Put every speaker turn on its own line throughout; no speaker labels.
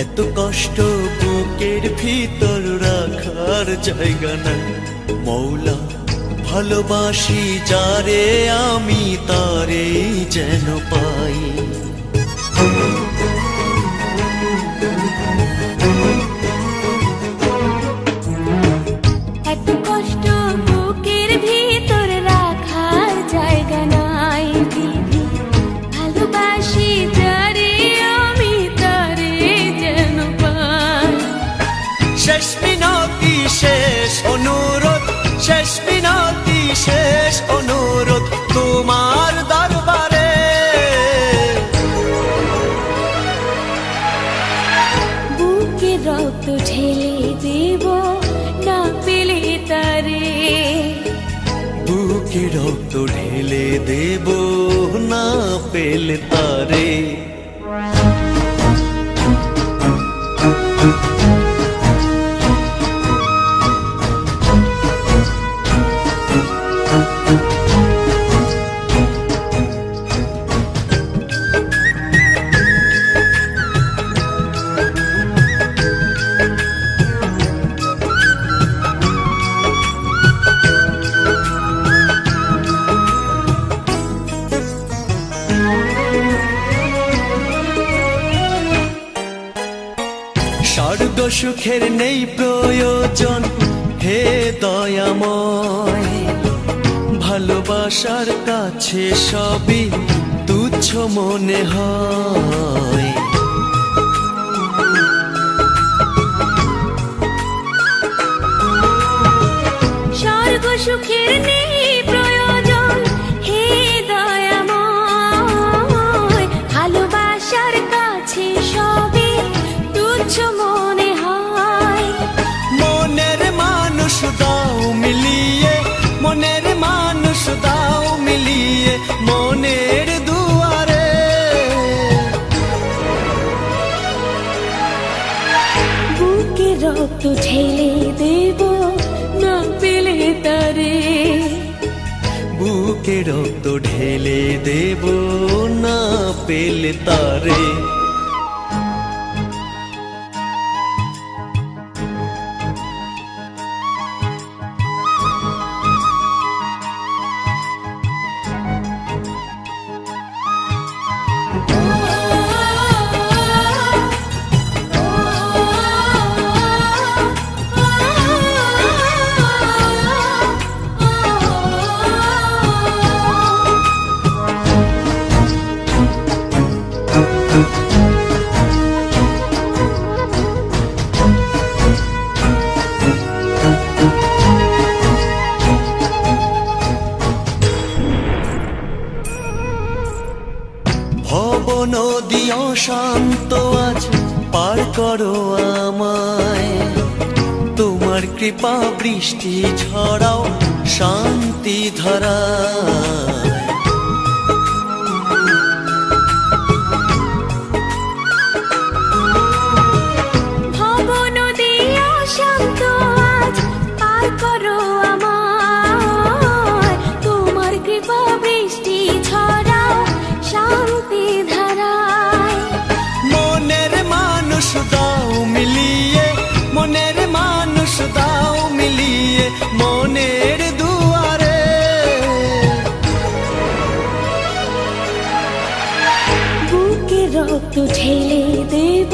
এত কষ্ট বুকের ভিতর রাখার জায়গা নাই মৌলা, ভালোবাসি যারে আমি তারে যেন পাই।
এত কষ্ট বুকের ভিতর রাখার জায়গা নাই দিদি, ভালোবাসি যারে আমি তারে যেন পাই।
শেষ মিনতি শেষ অনুরোধ, শেষ মিনতি শেষ অনুরোধ তোমার দরবারে।
বুকে রক্ত ঢেলে দেব না পেলে তারে,
বুকে রক্ত ঢেলে দেব না পেলে তারে। স্বর্গ সুখের নেই প্রয়োজন হে দয়াময়, ভালোবাসার কাছে সবই তুচ্ছ মনে হয়।
স্বর্গ সুখের নেই প্রয়োজন হে দয়াময়, ভালোবাসার কাছে সবই তুচ্ছ মনে হয়।
মনের মানুষ দাও মিলিয়ে, মনের মানুষ দাও মিলিয়ে মনের দুয়ারে।
বুকে রক্ত ঢেলে দেব না পেলে তারে,
বুকে রক্ত ঢেলে দেব না পেলে তারে। ভব নদী অশান্ত আজ পার করো আমায়, তোমার কৃপা বৃষ্টি ঝরাও শান্তি ধারায়।
ভব নদী অশান্ত আজ পার করো আমায়, তোমার কৃপা বৃষ্টি ছড়াও শান্তি ধারায়।
মনের মানুষ দাও মিলিয়ে, মনের মানুষ দাও মিলিয়ে মনের দুয়ারে।
বুকে রক্ত ঢেলে দেব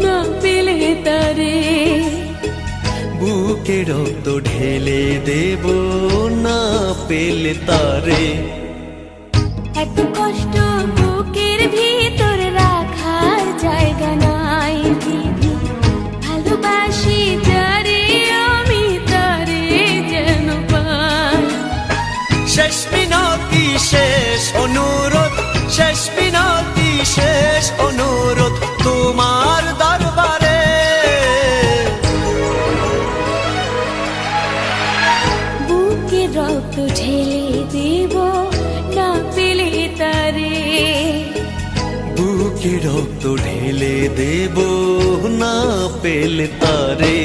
না পেলে তারে,
বুকে রক্ত ঢেলে দেব না পেলে তারে।
এত কষ্ট বুকের ভিতর
মিনতি শেষ অনুরোধ, শেষ মিনতি শেষ অনুরোধ তোমার দরবারে।
বুকে রক্ত ঢেলে দেব না পেলে তারে,
বুকে রক্ত ঢেলে দেব না পেলে তারে।